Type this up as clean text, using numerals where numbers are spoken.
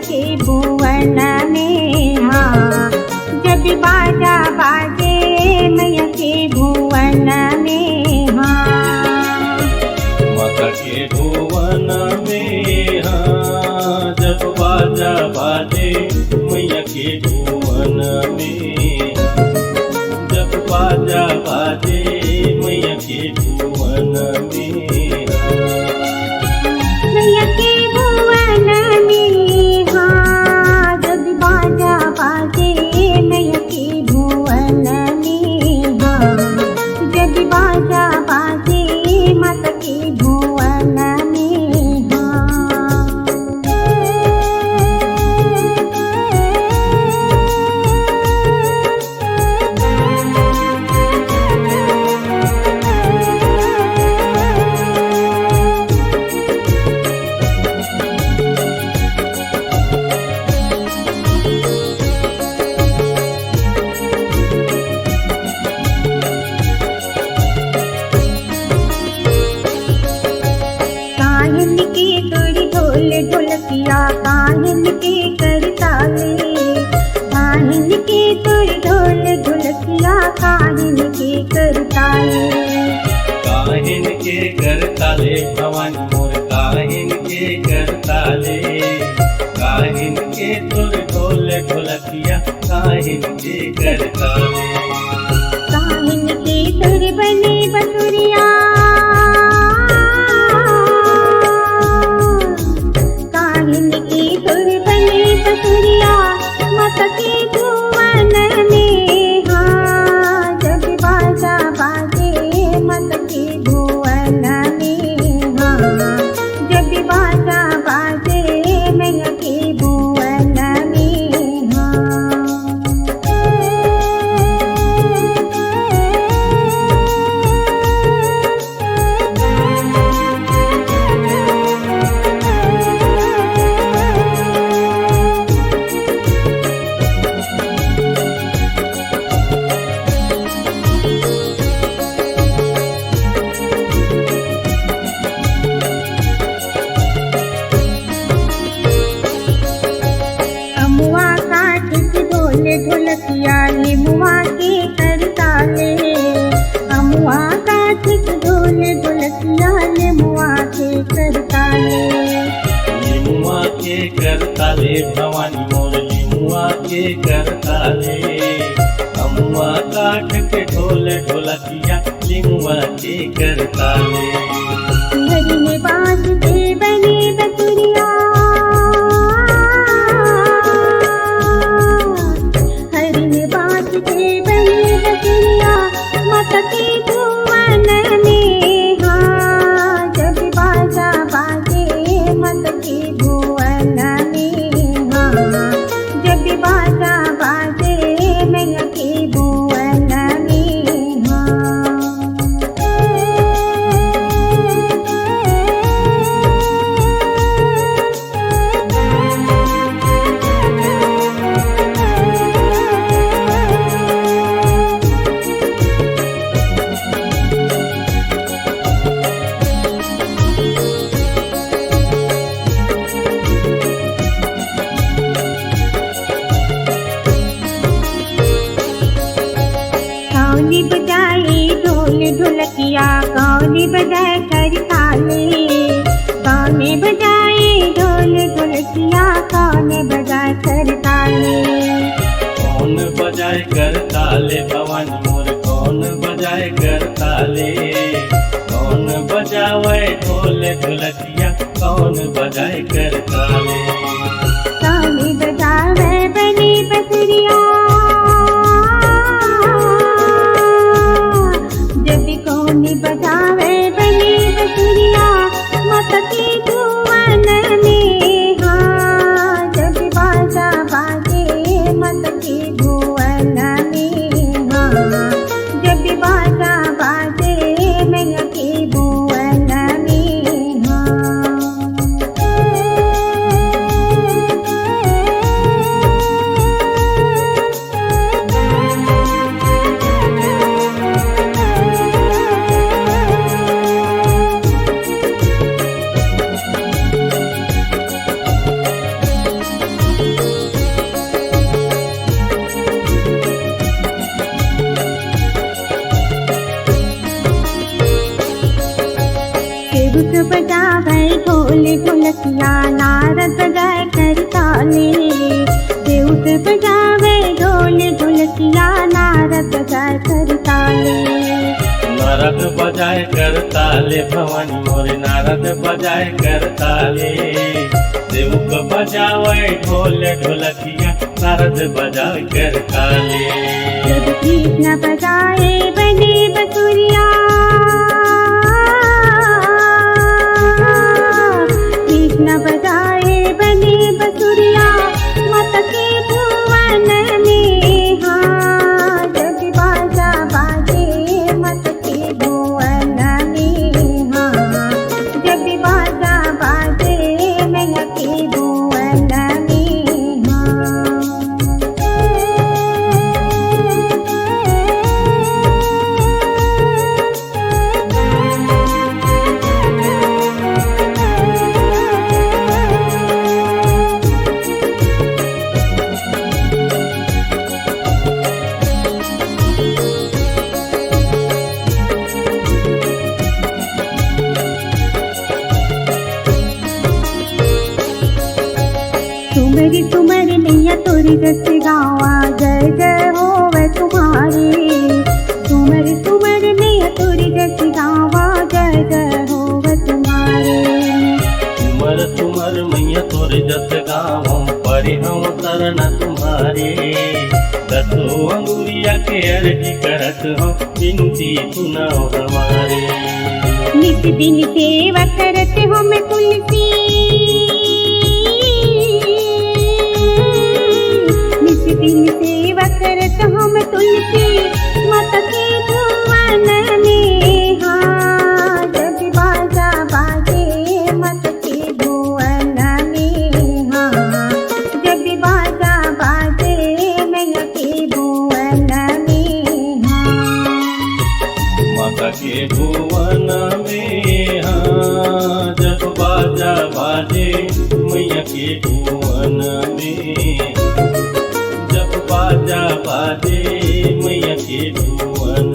के भुवन में। हाँ जब बाजा बाजे मैया के भुवन में। हाँ माता के भुवन में। हाँ जब बाजा बाजे मैया के भुवन में। जब बाजा बाजे मैया के भुवन में। मैया के भुवन में। हाँ जब बाजा बाजे मैया के भुवन में। हाँ जब बाजा बाजे माता के भुवन में। हाँ काहिन के तोड़ी ढोल ढोलकिया काहिन के करताले। काहिन के तोड़ी ढोल ढोलकिया काहिन के करताले। काहिन के करताले भवानी मोर काहिन के करताले। काहिन के तोर ढोल ढोलकिया काहिन के करताले। काहिन के तोड़ बने बसुरिया। काहिन के तोड़ बने बसुरिया माता के भुवन में। हाँ जब बाजा बाजे माता के भुवन में। हाँ जब बाजा बाजे मैया के भुवन में। हाँ अमुआ काठ के ढोल ढोलकिया निमुआ के करताले। अमुआ काठ के ढोल ढोलकिया निमुआ के करताले। लिमुआ के करताले भवानी मोर लिमुआ के करताले। अमुआ काठ के ढोल ढोलकिया लिमुआ के करताले। हरी में बाज के बने बसुरिया। हरी में बाज के बने बसुरिया माता के भुवन में। हाँ जब बाजा बाजे माता के भुवन में। हाँ जब बाजा बाजे मैया के भुवन में। हाँ। कौनी बजाए ढोल ढोलकिया कौनी बजाए करताले। कौने बजाए ढोल ढोलकिया कौने बजाए करताले। कौन बजाए करताले भवानी मोर कौन बजाए करताले। कौन बजावे ढोल ढोलकिया कौन बजाए करताले। कौने बजावे बनी बसुरिया। जब कौने बजावे बनी बसुरिया माता के भुवन में। हाँ जब बाजा बाजे माता के भुवन में। हाँ जब बाजा बाजे मैया के भुवन में। हाँ नारद बजाए कर ताले, देवत बजावे ढोल ढोलकिया, नारद बजाए कर ताले। नारद बजाए कर ताले भवानी मोरे नारद बजाए कर ताले, देवक बजावे ढोल ढोलकिया, नारद बजाए कर ताले। जब कृष्ण बजाए बने बसुरिया, कृष्ण बजाए बने बसुरिया, मत के भुवन में हाँ, जब बाजा बाजे मत के भुवन में हाँ, जब बाजा बाजे मन के भुवन में हाँ। तुमरी तुमरी मैया तोरी जस गावा, जय जय होवे तुम्हारी। तुमरी तुमरी मैया तोरी जस गावा, जय जय होवे तुम्हारी। तुमर तुमर मैया तोरे जस गाँव परे हम शरण तुम्हारे, दसो अंगुरिया के अर्जी करत हो विनती सुनाओ हमारे। नित दिन सेवा करते हो मैं तुलसी, नित दिन सेवा करत हो मैं तुलसी, मत के भुवन में हाँ, जब बाजा बाजे मत के भुवन में हाँ, जब बाजा बाजे मैं के भुवन में हाँ। माता के भुवन में हाँ, जब बाजा बाजे मैया के भुवन में, जब बाजा बाजे मैया के भुवन